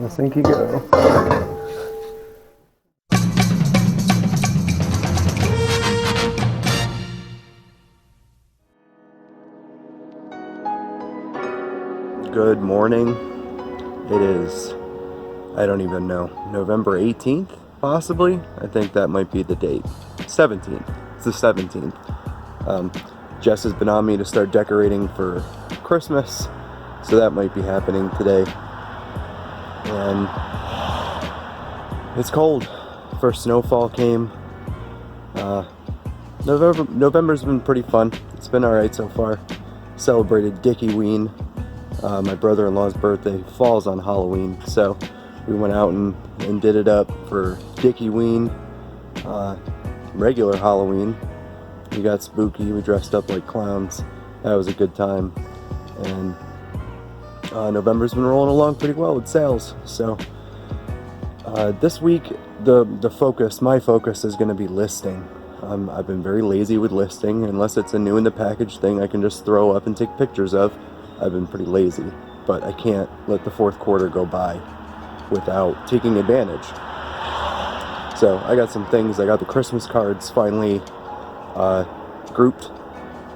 I think you go. Good morning. It is, I don't even know, November 18th, possibly? I think that might be the date. 17th. It's the 17th. Jess has been on me to start decorating for Christmas, so that might be happening today. And it's cold. First snowfall came. November's been pretty fun. It's been alright so far. Celebrated Dickie-ween. My brother-in-law's birthday falls on Halloween, so we went out and did it up for Dickie-ween. Regular Halloween. We got spooky, we dressed up like clowns. That was a good time. And November's been rolling along pretty well with sales. So this week, my focus is going to be listing. I've been very lazy with listing. Unless it's a new in the package thing I can just throw up and take pictures of. I've been pretty lazy, but I can't let the fourth quarter go by without taking advantage. So I got some things. I got the Christmas cards finally grouped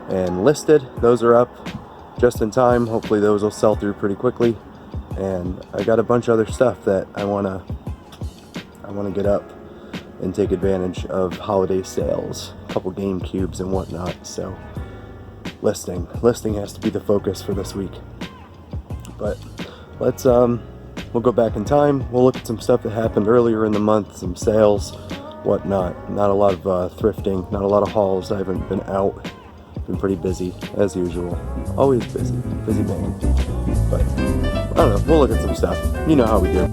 and listed. Those are up just in time. Hopefully those will sell through pretty quickly. And I got a bunch of other stuff that I wanna get up and take advantage of holiday sales. A couple game cubes and whatnot. So listing has to be the focus for this week. But let's we'll go back in time. We'll look at some stuff that happened earlier in the month, some sales, whatnot. Not a lot of thrifting, not a lot of hauls. I haven't been out. Been pretty busy as usual. Always busy man. But I don't know. We'll look at some stuff. You know how we do.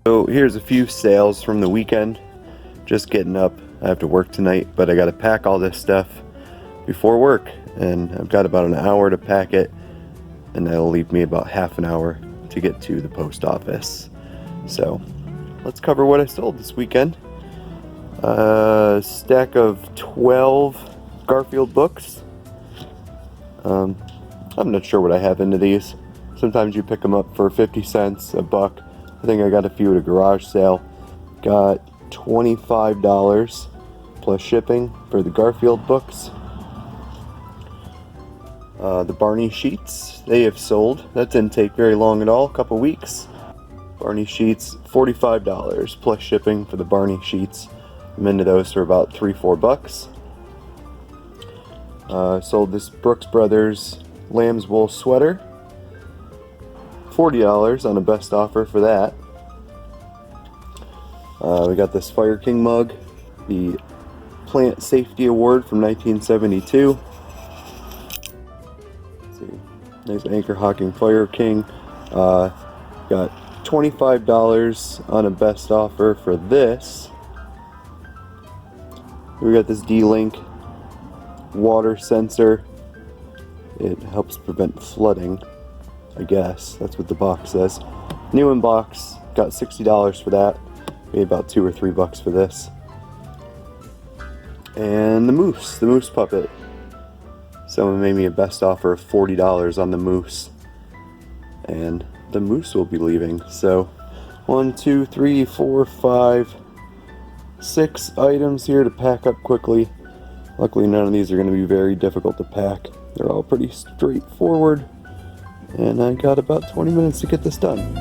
So here's a few sales from the weekend. Just getting up. I have to work tonight, but I got to pack all this stuff before work, and I've got about an hour to pack it, and that'll leave me about half an hour to get to the post office. So let's cover what I sold this weekend. A stack of 12 Garfield books. I'm not sure what I have into these. Sometimes you pick them up for 50 cents, a buck. I think I got a few at a garage sale. Got $25 plus shipping for the Garfield books. The Barney sheets, they have sold. That didn't take very long at all, a couple weeks. Barney sheets, $45 plus shipping for the Barney sheets. I'm into those for about $3-4 bucks. Sold this Brooks Brothers lamb's wool sweater. $40 on a best offer for that. We got this Fire King mug, the Plant Safety Award from 1972. Let's see, nice Anchor Hawking Fire King. Got $25 on a best offer for this. We got this D-Link water sensor. It helps prevent flooding, I guess. That's what the box says. New in box. Got $60 for that. Maybe about $2 or $3 bucks for this. And the moose puppet. Someone made me a best offer of $40 on the moose. And the moose will be leaving. So 1, 2, 3, 4, 5, 6 items here to pack up quickly. Luckily none of these are going to be very difficult to pack. They're all pretty straightforward. And I got about 20 minutes to get this done.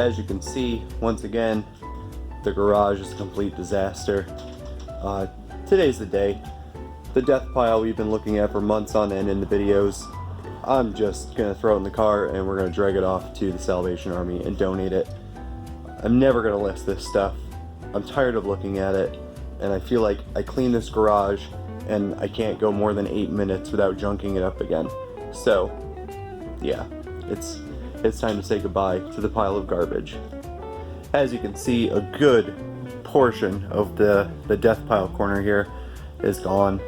As you can see, once again, the garage is a complete disaster. Today's the day. The death pile we've been looking at for months on end in the videos, I'm just gonna throw it in the car and we're gonna drag it off to the Salvation Army and donate it. I'm never gonna list this stuff. I'm tired of looking at it, and I feel like I clean this garage and I can't go more than 8 minutes without junking it up again. So, yeah, it's time to say goodbye to the pile of garbage. As you can see, a good portion of the death pile corner here is gone.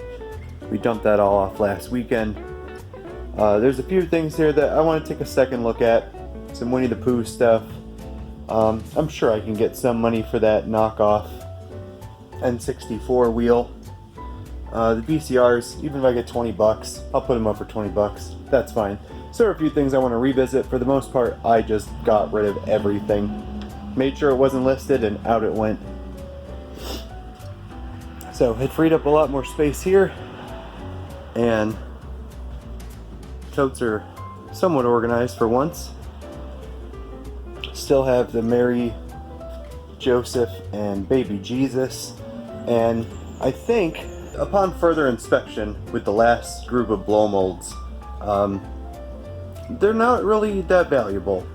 We dumped that all off last weekend. There's a few things here that I want to take a second look at. Some Winnie the Pooh stuff. I'm sure I can get some money for that knockoff N64 wheel. The VCRs, even if I get 20 bucks, I'll put them up for 20 bucks. That's fine. So there are a few things I want to revisit. For the most part, I just got rid of everything. Made sure it wasn't listed and out it went. So it freed up a lot more space here, and totes are somewhat organized for once. Still have the Mary, Joseph, and baby Jesus, and I think upon further inspection with the last group of blow molds, they're not really that valuable.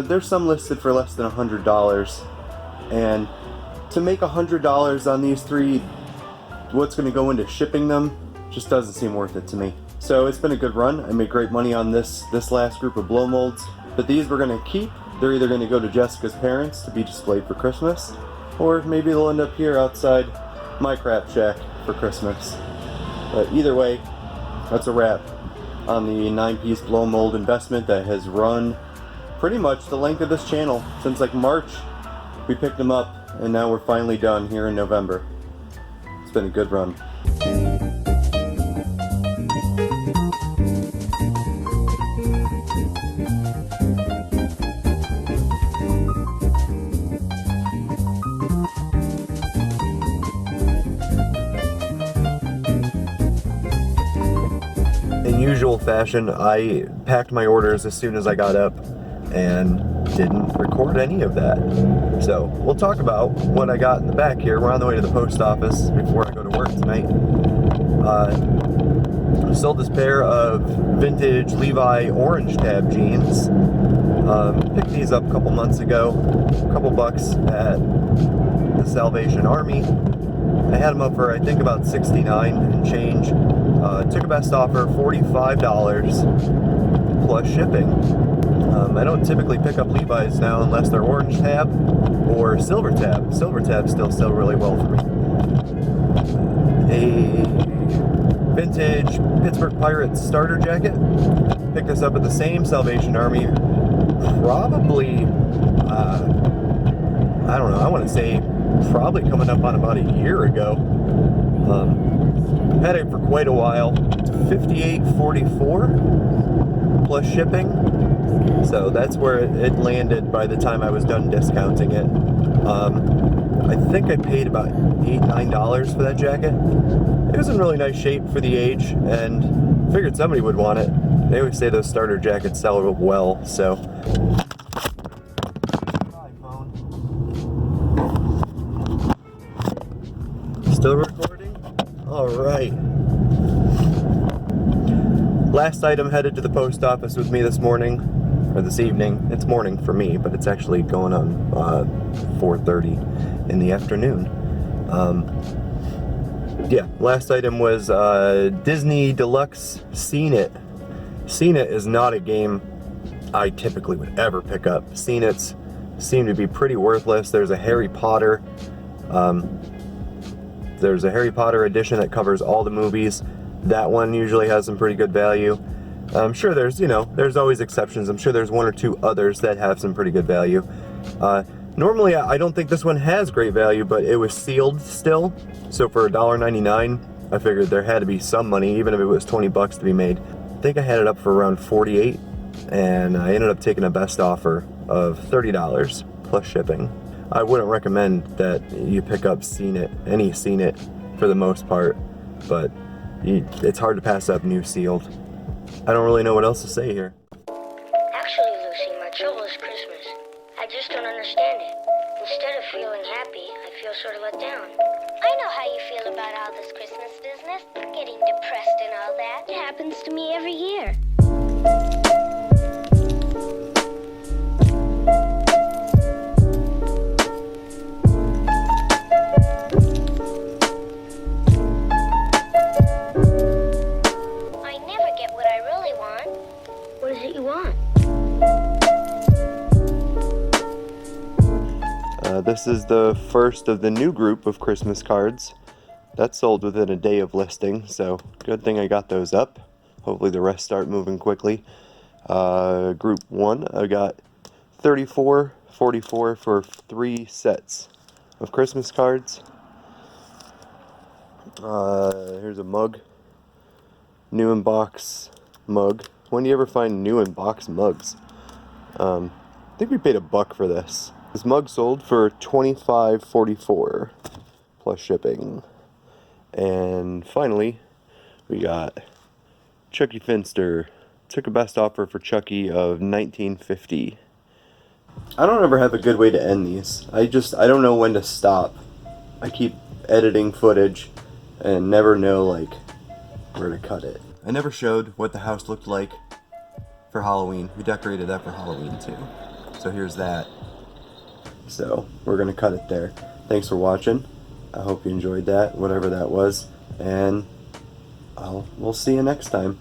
There's some listed for less than $100, and to make $100 on these three, what's going to go into shipping them just doesn't seem worth it to me. So it's been a good run. I made great money on this last group of blow molds, but these we're going to keep. They're either going to go to Jessica's parents to be displayed for Christmas, or maybe they'll end up here outside my crap shack for Christmas. But either way, that's a wrap on the 9-piece blow mold investment that has run pretty much the length of this channel since like March. We picked them up, and now we're finally done here in November. It's been a good run. In usual fashion, I packed my orders as soon as I got up and didn't record any of that. So we'll talk about what I got in the back here. We're on the way to the post office before I go to work tonight. I sold this pair of vintage Levi orange tab jeans. Picked these up a couple months ago, a couple bucks at the Salvation Army. I had them up for I think about $69 and change. Took a best offer, $45 plus shipping. I don't typically pick up Levi's now unless they're orange tab or silver tab. Silver tabs still sell really well for me. A vintage Pittsburgh Pirates starter jacket. Picked this up at the same Salvation Army. Probably, I don't know, I want to say probably coming up on about a year ago. Had it for quite a while. $58.44 plus shipping. So that's where it landed by the time I was done discounting it. I think I paid about $8-9 for that jacket. It was in really nice shape for the age, and figured somebody would want it. They always say those starter jackets sell well, so. Still recording? Alright. Last item headed to the post office with me this morning, or this evening. It's morning for me, but it's actually going on 4:30 in the afternoon. Yeah, last item was Disney Deluxe Seen It. Seen It is not a game I typically would ever pick up. Seen It's seem to be pretty worthless. There's a Harry Potter edition that covers all the movies. That one usually has some pretty good value. I'm sure there's always exceptions. I'm sure there's one or two others that have some pretty good value. Normally, I don't think this one has great value, but it was sealed still. So for $1.99, I figured there had to be some money, even if it was 20 bucks to be made. I think I had it up for around 48, and I ended up taking a best offer of $30 plus shipping. I wouldn't recommend that you pick up any Seen It for the most part, but it's hard to pass up new sealed. I don't really know what else to say here. Actually, Lucy, my trouble is Christmas. I just don't understand happy, I feel sort of let down. I know how you feel about all this Christmas business, getting depressed and all that. It happens to me every year. I never get what I really want. What is it you want? This is the first of the new group of Christmas cards. That sold within a day of listing, so good thing I got those up. Hopefully the rest start moving quickly. Group 1, I got 34.44 for 3 sets of Christmas cards. Here's a mug. New in box mug. When do you ever find new in box mugs? I think we paid $1 for this. This mug sold for $25.44 plus shipping. And finally, we got Chucky Finster. Took a best offer for Chucky of $19.50. I don't ever have a good way to end these. I don't know when to stop. I keep editing footage and never know like where to cut it. I never showed what the house looked like for Halloween. We decorated that for Halloween too. So here's that. So we're gonna cut it there. Thanks for watching. I hope you enjoyed that, whatever that was, and we'll see you next time.